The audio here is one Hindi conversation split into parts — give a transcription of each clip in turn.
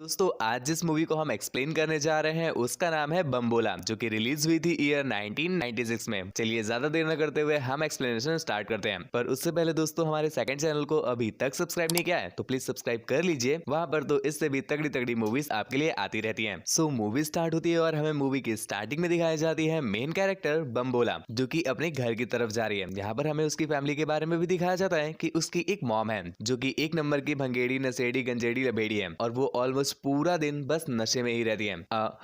दोस्तों आज जिस मूवी को हम एक्सप्लेन करने जा रहे हैं उसका नाम है बम्बोला, जो कि रिलीज हुई थी ईयर 1996 में। चलिए ज्यादा देर न करते हुए हम एक्सप्लेनेशन स्टार्ट करते हैं। पर उससे पहले दोस्तों हमारे सेकंड चैनल को अभी तक सब्सक्राइब नहीं किया है तो प्लीज सब्सक्राइब कर लीजिए। वहां पर तो इससे भी तगड़ी तगड़ी मूवीज आपके लिए आती रहती है। सो मूवी स्टार्ट होती है और हमें मूवी की स्टार्टिंग में दिखाई जाती है मेन कैरेक्टर बम्बोला, जो की अपने घर की तरफ जा रही है। यहाँ पर हमें उसकी फैमिली के बारे में भी दिखाया जाता है कि उसकी एक मॉम है जो की एक नंबर की भंगेड़ी नशेड़ी गंजेड़ी लबेड़ी है और वो ऑलमोस्ट पूरा दिन बस नशे में ही रहती है,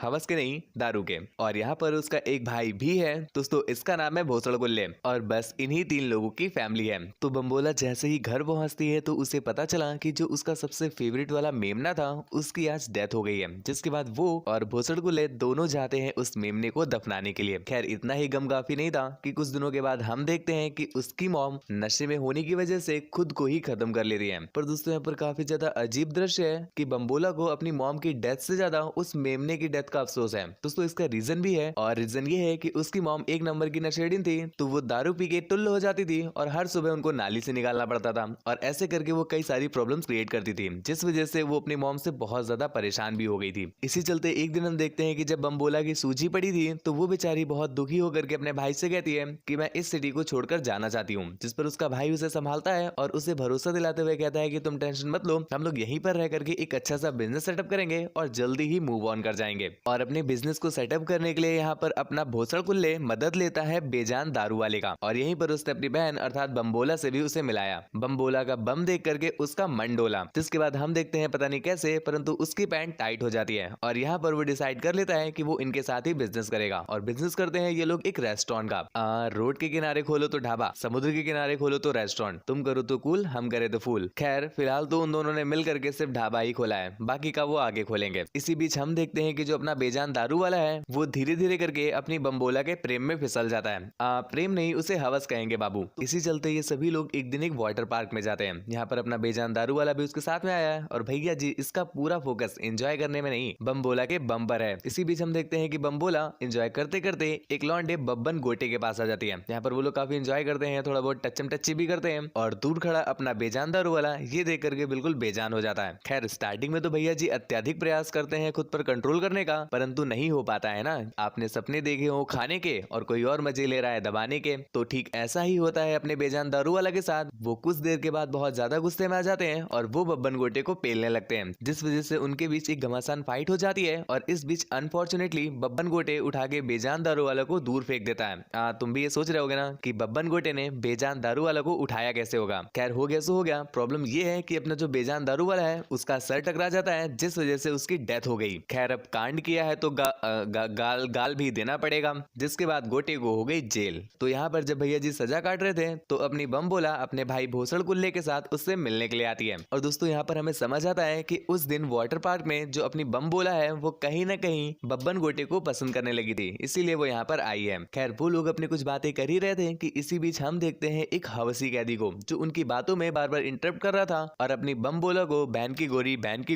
हवस के नहीं दारू के। और यहाँ पर उसका एक भाई भी है दोस्तों, इसका नाम है भोसड़ गुल्ले। और बस इन्हीं तीन लोगों की फैमिली है। तो बम्बोला जैसे ही घर पहुंचती है तो उसे पता चला कि जो उसका सबसे फेवरेट वाला मेमना था उसकी आज डेथ हो गई है। जिसके बाद वो और भोसड़ गुल्ले दोनों जाते हैं उस मेमने को दफनाने के लिए। खैर इतना ही गम काफी नहीं था कि कुछ दिनों के बाद हम देखते हैं कि उसकी मॉम नशे में होने की वजह से खुद को ही खत्म कर लेती है। पर दोस्तों यहाँ पर काफी ज्यादा अजीब दृश्य है कि बम्बोला को अपनी मॉम की डेथ से ज्यादा उस मेमने की डेथ का अफसोस है। दोस्तों इसका रीजन भी है, और रीजन ये है कि उसकी मॉम एक नंबर की नशेड़िन थी, तो वो दारू पी के टुल्ल हो जाती थी और हर सुबह उनको नाली से निकालना पड़ता था। और ऐसे करके वो कई सारी प्रॉब्लम्स क्रिएट करती थी, जिस वजह से वो अपनी मॉम से बहुत ज्यादा परेशान भी हो गई थी। इसी चलते एक दिन हम देखते हैं कि जब बम्बोला की सूजी पड़ी थी तो वो बेचारी बहुत दुखी होकर के अपने भाई से कहती है कि मैं इस सिटी को छोड़कर जाना चाहती हूँ। जिस पर उसका भाई उसे संभालता है और उसे भरोसा दिलाते हुए कहता है कि तुम टेंशन मत लो, हम लोग यहीं पर रह करके एक अच्छा सा बिजनेस सेटअप करेंगे और जल्दी ही मूव ऑन कर जाएंगे। और अपने बिजनेस को सेटअप करने के लिए यहाँ पर अपना भोसड़ कुल्ले मदद लेता है बेजान दारू वाले का। और यहीं पर उसने अपनी बहन अर्थात बम्बोला से भी उसे मिलाया। बम्बोला का बम देख करके उसका मन डोला। जिसके बाद हम देखते हैं पता नहीं कैसे परंतु उसकी पैंट टाइट हो जाती है और यहाँ पर वो डिसाइड कर लेता है कि वो इनके साथ ही बिजनेस करेगा। और बिजनेस करते हैं ये लोग एक रेस्टोरेंट का। रोड के किनारे खोलो तो ढाबा, समुद्र के किनारे खोलो तो रेस्टोरेंट, तुम करो तो कूल हम करे तो फूल। खैर फिलहाल तो उन दोनों ने मिल करके सिर्फ ढाबा ही खोला है, बाकी का वो आगे खोलेंगे। इसी बीच हम देखते हैं कि जो अपना बेजान दारू वाला है वो धीरे धीरे करके अपनी बम्बोला के प्रेम में फिसल जाता है। प्रेम नहीं उसे हवस कहेंगे बाबू। इसी चलते ये सभी लोग एक दिन एक वाटर पार्क में जाते हैं। यहाँ पर अपना बेजान दारू वाला भी उसके साथ में आया है और भैया जी इसका पूरा फोकस एंजॉय करने में नहीं बम्बोला के बम पर है। इसी बीच हम देखते हैं कि बम्बोला एंजॉय करते करते एक लौंडे बब्बन गोटे के पास आ जाती है। यहाँ पर वो लोग काफी एंजॉय करते हैं, थोड़ा बहुत टच्चम टच्ची भी करते हैं और दूर खड़ा अपना बेजान दारू वाला ये देख करके बिल्कुल बेजान हो जाता है। खैर स्टार्टिंग में तो भैया जी अत्यधिक प्रयास करते हैं खुद पर कंट्रोल करने का, परंतु नहीं हो पाता है ना। आपने सपने देखे हो खाने के और कोई और मजे ले रहा है दबाने के, तो ठीक ऐसा ही होता है अपने बेजान दारू वाला के साथ। वो कुछ देर के बाद बहुत ज्यादा गुस्से में आ जाते हैं और वो बब्बन गोटे को पेलने लगते हैं, जिस वजह से उनके बीच एक घमासान फाइट हो जाती है। और इस बीच अनफॉर्चुनेटली बब्बन गोटे उठा के बेजान दारू वाला को दूर फेंक देता है। तुम भी ये सोच रहे होगे ना कि बब्बन गोटे ने बेजान दारू वाला को उठाया कैसे होगा। खैर हो गया सो हो गया। प्रॉब्लम ये है कि अपना जो बेजान दारू वाला है उसका सर टकरा जाता है, जिस वजह से उसकी डेथ हो गई। खैर अब कांड किया है तो गाल भी देना पड़ेगा। जिसके बाद गोटे को हो गई जेल। तो यहाँ पर जब भैया जी सजा काट रहे थे तो अपनी बम्बोला अपने भाई भोसड़ कुल्ले के साथ उससे मिलने के लिए आती है। और दोस्तों यहाँ पर हमें समझ आता है कि उस दिन वाटर पार्क में जो अपनी बम्बोला है वो कहीं ना कहीं बब्बन गोटे को पसंद करने लगी थी, इसीलिए वो यहाँ पर आई है। खैर वो लोग अपनी कुछ बातें कर ही रहे थे कि इसी बीच हम देखते हैं एक हवसी कैदी को जो उनकी बातों में बार बार इंटरप्ट कर रहा था और अपनी बम्बोला को बहन की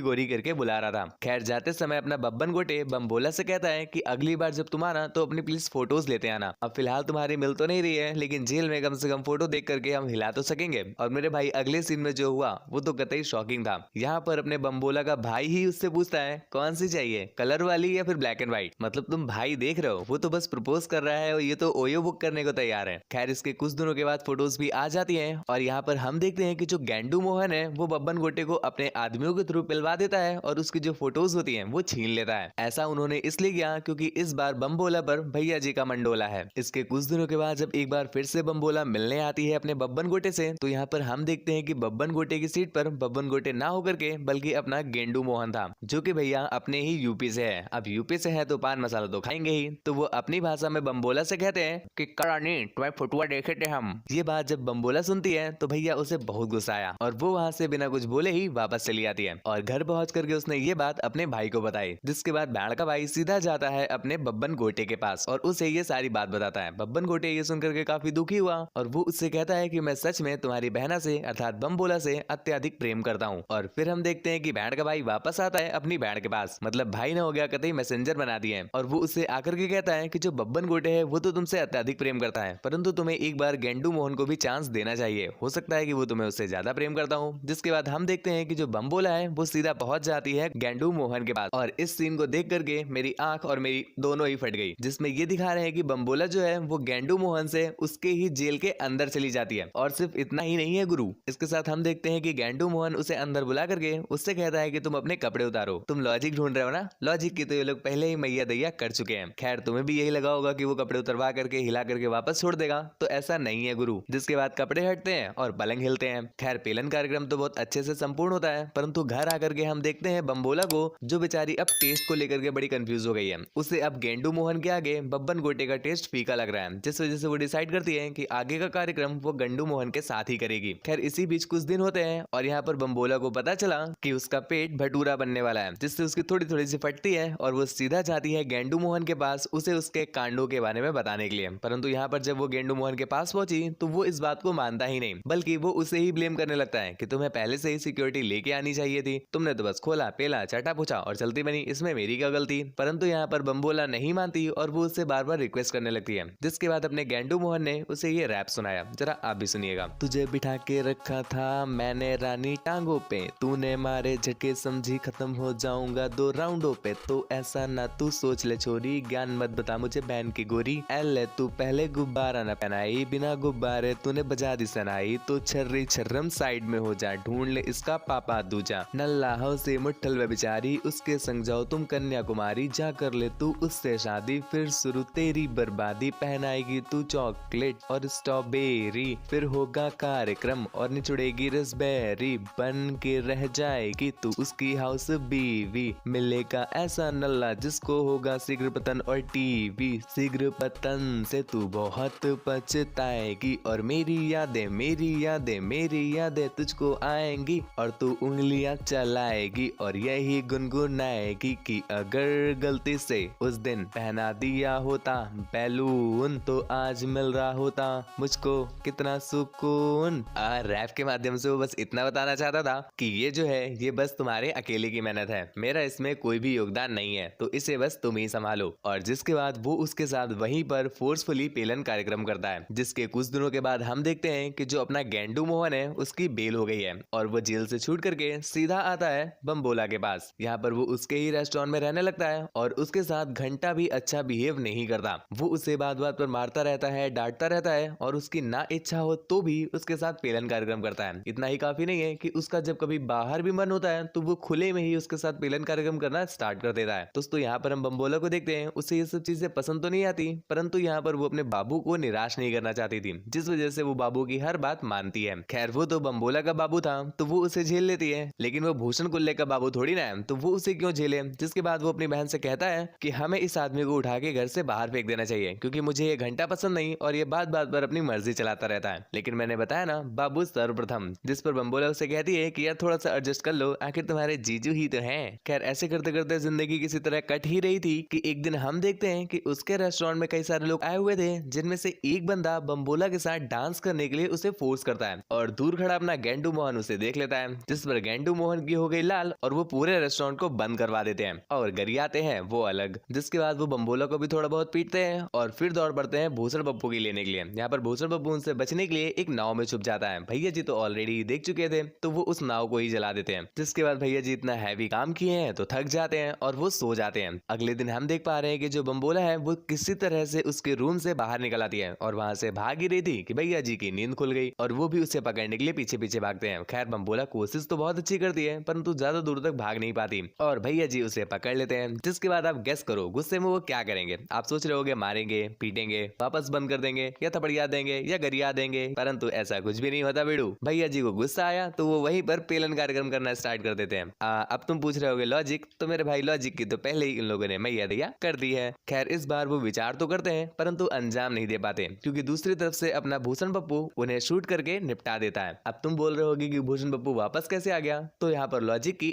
गोरी करके बुला रहा था। खैर जाते समय अपना बब्बन गोटे बम्बोला से कहता है कि अगली बार जब तुम आना तो अपनी प्लीज फोटोज लेते आना। अब फिलहाल तुम्हारी मिल तो नहीं रही है, लेकिन जेल में कम से कम फोटो देख करके हम हिला तो सकेंगे। और मेरे भाई अगले सीन में जो हुआ वो तो कतई शॉकिंग था। यहाँ पर अपने बम्बोला का भाई ही उससे पूछता है कौन सी चाहिए, कलर वाली या फिर ब्लैक एंड व्हाइट। मतलब तुम भाई देख रहे हो, वो तो बस प्रपोज कर रहा है और ये तो ओयो बुक करने को तैयार है। खैर इसके कुछ दिनों के बाद फोटोज भी आ जाती हैं और यहाँ पर हम देखते हैं कि जो गेंडू मोहन है वो बब्बन गोटे को अपने आदमियों के थ्रू पिलवा देता है और उसकी जो फोटोज होती हैं वो छीन लेता है। ऐसा उन्होंने इसलिए किया क्योंकि इस बार बम्बोला पर भैया जी का मंडोला है। इसके कुछ दिनों के बाद जब एक बार फिर से बम्बोला मिलने आती है अपने बब्बन गोटे से, तो यहाँ पर हम देखते हैं कि बब्बन गोटे की सीट पर बब्बन गोटे ना होकर के बल्कि अपना गेंडू मोहन था, जो कि भैया अपने ही यूपी से है। अब यूपी से है तो पान मसाला तो खाएंगे ही। तो वो अपनी भाषा में बम्बोला से कहते हैं कि करानी तुम्हें फुटुआ देखे थे हम। ये बात जब बम्बोला सुनती है तो भैया उसे बहुत गुस्सा आया और वो वहाँ से बिना कुछ बोले ही वापस चली आती है। और घर पहुंच करके उसने ये बात अपने भाई को बताई, जिसके बाद बैंड का भाई सीधा जाता है अपने बब्बन गोटे के पास और उसे ये सारी बात बताता है। बब्बन गोटे ये सुनकर के काफी दुखी हुआ और वो उससे कहता है कि मैं सच में तुम्हारी बहना से अर्थात बम्बोला से अत्यधिक प्रेम करता हूँ। और फिर हम देखते हैं कि बैंड का भाई वापस आता है अपनी बैंड के पास, मतलब भाई ने हो गया कतई मैसेंजर बना दिए। और वो उससे आकर के कहता है कि जो बब्बन गोटे है वो तो तुमसे अत्यधिक प्रेम करता है, परंतु तुम्हें एक बार गेंडू मोहन को भी चांस देना चाहिए, हो सकता है कि वो तुम्हें उससे ज्यादा प्रेम करता हूँ। जिसके बाद हम देखते हैं कि जो बम्बोला है वो सीधा पहुंच पहुंच जाती है गेंडू मोहन के पास। और इस सीन को देख करके मेरी आंख और मेरी दोनों ही फट गई, जिसमें ये दिखा रहे हैं कि बम्बोला जो है वो गेंडू मोहन से उसके ही जेल के अंदर चली जाती है। और सिर्फ इतना ही नहीं है गुरु, इसके साथ हम देखते हैं कि गेंडू मोहन उसे अंदर बुला करके उससे कहता है कि तुम अपने कपड़े उतारो, तुम लॉजिक ढूंढ रहे हो ना, लॉजिक की तो ये लोग पहले ही मैया दैया कर चुके हैं। खैर तुम्हें भी यही लगा होगा कि वो कपड़े उतरवा करके हिला करके वापस छोड़ देगा, तो ऐसा नहीं है गुरु। जिसके बाद कपड़े हटते हैं और पलंग हिलते हैं। खैर पेलन कार्यक्रम तो बहुत अच्छे से संपूर्ण होता है, परंतु घर आकर के हम देखते हैं बम्बोला को, जो बेचारी अब टेस्ट को लेकर के बड़ी कंफ्यूज हो गई है। उसे अब गेंडू मोहन के आगे बब्बन गोटे का टेस्ट फीका लग रहा है, जिस वजह से वो डिसाइड करती है कि आगे का कार्यक्रम वो गंडू मोहन के साथ ही करेगी। खैर इसी बीच कुछ दिन होते हैं और यहाँ पर बम्बोला को पता चला कि उसका पेट भटूरा बनने वाला है, जिससे उसकी थोड़ी थोड़ी सी फटती है और वो सीधा जाती है गेंडू मोहन के पास उसे उसके कांडों के बारे में बताने के लिए। परंतु यहाँ पर जब वो गेंडू मोहन के पास पहुंची तो वो इस बात को मानता ही नहीं, बल्कि वो उसे ही ब्लेम करने लगता है कि तुम्हें पहले से ही सिक्योरिटी लेके आनी चाहिए थी, तुमने तो बस खोला पेला चाटा पूछा और चलती बनी, इसमें मेरी क्या गलती। परंतु यहाँ पर बम्बोला नहीं मानती और वो उससे बार बार रिक्वेस्ट करने लगती है, जिसके बाद अपने गेंडू मोहन ने उसे ये रैप सुनाया, जरा आप भी सुनिएगा। तुझे बिठा के रखा था मैंने रानी टांगों पे, तूने मारे झटके समझी खत्म हो जाऊंगा 2 राउंडों पे, तो ऐसा ना तू सोच ले छोरी, ज्ञान मत बता मुझे बहन की गोरी, एल तू पहले गुब्बारा न पहनाई, बिना गुब्बारे तूने बजा दी सनाई, तो छर्री छर्रम साइड में हो जा, ढूंढ ले इसका पापा दूजा, नल्ला हो से मुट्ठल व बिचारी, उसके संग जाओ तुम कन्याकुमारी, जा कर ले तू उससे शादी, फिर शुरू तेरी बर्बादी, पहनाएगी तू चॉकलेट और स्ट्रॉबेरी, फिर होगा कार्यक्रम और निचुड़ेगी रसबेरी, बन के रह जाएगी तू उसकी हाउस बीवी, मिलेगा ऐसा नल्ला जिसको होगा शीघ्र पतन और टीवी, शीघ्र पतन से तू बहुत पछताएगी, और मेरी यादें मेरी यादें मेरी यादें तुझको आएंगी, और तू उंगलियां चलाएगी और यही गुनगुनाएगी कि अगर गलती से उस दिन पहना दिया होता बैलून, तो आज मिल रहा होता मुझको कितना सुकून। रैप के माध्यम से वो बस इतना बताना चाहता था कि ये जो है ये बस तुम्हारे अकेले की मेहनत है, मेरा इसमें कोई भी योगदान नहीं है, तो इसे बस तुम ही संभालो। और जिसके बाद वो उसके साथ वहीं पर फोर्सफुली पेलन कार्यक्रम करता है, जिसके कुछ दिनों के बाद हम देखते हैं कि जो अपना गेंडू मोहन है उसकी बेल हो गई है और वो जेल से छूट करके सीधा आता है बम्बोला के पास। यहाँ पर वो उसके ही रेस्टोरेंट में रहने लगता है और उसके साथ घंटा भी अच्छा बिहेव नहीं करता। वो उसे बात बात पर मारता रहता है, डांटता रहता है और उसकी ना इच्छा हो तो भी उसके साथ पेलन कार्यक्रम करता है। इतना ही काफी नहीं है कि उसका जब कभी बाहर भी मन होता है तो वो खुले में ही उसके साथ पेलन कार्यक्रम करना स्टार्ट कर देता है। दोस्तों यहाँ पर हम बम्बोला को देखते हैं, उसे ये सब चीजें पसंद तो नहीं आती, परंतु यहाँ पर वो अपने बाबू को निराश नहीं करना चाहती थी, जिस वजह से वो बाबू की हर बात मानती है। खैर वो तो बम्बोला का बाबू था तो वो उसे झेल लेती है, लेकिन वो भूषण कुल्ले का बाबू थोड़ी ना है, तो वो उसे क्यों झेले। जिसके बाद वो अपनी बहन से कहता है कि हमें इस आदमी को उठा के घर से बाहर फेंक देना चाहिए, क्योंकि मुझे ये घंटा पसंद नहीं और ये बात बात पर अपनी मर्जी चलाता रहता है। लेकिन मैंने बताया ना, बाबू सर्वप्रथम। जिस पर बम्बोला उसे कहती है कि यार थोड़ा सा एडजस्ट कर लो, आखिर तुम्हारे जीजू ही तो हैं। खैर ऐसे करते करते जिंदगी किसी तरह कट ही रही थी कि एक दिन हम देखते हैं कि उसके रेस्टोरेंट में कई सारे लोग आए हुए थे, जिनमें से एक बंदा बम्बोला के साथ डांस करने के लिए उसे फोर्स करता है और दूर खड़ा अपना गेंडू मोहन उसे देख लेता है, जिस पर गेंडू मोहन की हो गई लाल और वो पूरे रेस्टोरेंट को बंद करवा देते हैं और गरियाते हैं वो अलग। जिसके बाद वो बम्बोला को भी थोड़ा बहुत पीटते हैं और फिर दौड़ पड़ते हैं भूषण पप्पू की लेने के लिए। यहाँ पर भूषण पप्पू उनसे बचने के लिए एक नाव में छुप जाता है। भैया जी तो ऑलरेडी देख चुके थे तो वो उस नाव को ही जला देते हैं। जिसके बाद भैया जी इतना हैवी काम किए हैं तो थक जाते हैं और वो सो जाते हैं। अगले दिन हम देख पा रहे हैं कि जो बम्बोला है वो किसी तरह से उसके रूम से बाहर निकल आती है और वहां से भाग ही रही थी कि भैया जी की नींद खुल गई और वो भी उसे पकड़ने के लिए पीछे पीछे भागते हैं। खैर बम्बोला कोशिश तो बहुत अच्छी करती है परंतु ज्यादा दूर तक भाग नहीं पाती और भैया जी उसे पकड़ लेते हैं। जिसके बाद आप गेस करो गुस्से में वो क्या करेंगे। आप सोच रहे होगे मारेंगे, पीटेंगे, वापस बंद कर देंगे या थपड़िया देंगे या गरिया देंगे, परंतु ऐसा कुछ भी नहीं होता बेड़ू। भैया जी को गुस्सा आया तो वो वहीं पर पेलन कार्यक्रम करना स्टार्ट कर देते हैं। अब तुम पूछ रहे होगे लॉजिक, तो मेरे भाई लॉजिक की तो पहले ही इन लोगों ने मैया दैया कर दी है। खैर इस बार वो विचार तो करते हैं परंतु अंजाम नहीं दे पाते, क्योंकि दूसरी तरफ से अपना भूषण पप्पू उन्हें शूट करके निपटा देता है। अब तुम बोल रहे होगे कि भूषण पप्पू वापस कैसे आ गया, तो यहाँ पर लॉजिक की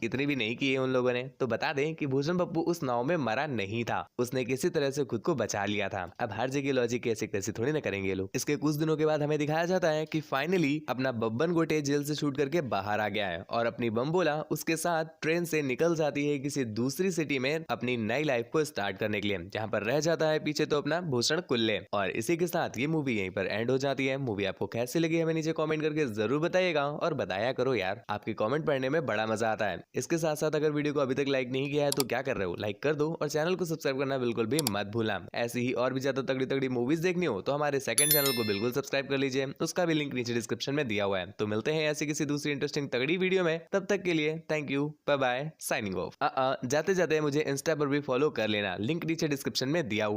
इतनी भी नहीं की है उन लोगों ने। तो बता दें कि भूषण पप्पू उस नाव में मरा नहीं था, उसने किसी तरह से खुद को बचा लिया था। अब हर जगह लॉजिक कैसे कैसे थोड़ी ना करेंगे लोग। इसके कुछ दिनों के बाद हमें दिखाया जाता है कि फाइनली अपना बब्बन गोटे जेल से छूट करके बाहर आ गया है और अपनी बम्बोला उसके साथ ट्रेन से निकल जाती है किसी दूसरी सिटी में अपनी नई लाइफ को स्टार्ट करने के लिए, जहाँ पर रह जाता है पीछे तो अपना भूषण कुल्ले। और इसी के साथ ये मूवी यहीं पर एंड हो जाती है। मूवी आपको कैसी लगी हमें नीचे कमेंट करके जरूर बताइएगा और बताया करो यार, आपके कमेंट पढ़ने में बड़ा बड़ा मजा आता है। इसके साथ साथ अगर वीडियो को अभी तक लाइक नहीं किया है तो क्या कर रहे हो, लाइक कर दो और चैनल को सब्सक्राइब करना बिल्कुल भी मत भूलना। ऐसी ही और भी ज्यादा तगड़ी तगड़ी मूवीज देखनी हो तो हमारे सेकंड चैनल को बिल्कुल सब्सक्राइब कर लीजिए, उसका भी लिंक नीचे डिस्क्रिप्शन में दिया हुआ है। तो मिलते हैं ऐसी किसी दूसरी इंटरेस्टिंग तगड़ी वीडियो में, तब तक के लिए thank you, bye bye, signing off. जाते जाते मुझे इंस्टा पर भी फॉलो कर लेना, लिंक नीचे डिस्क्रिप्शन में दिया हुआ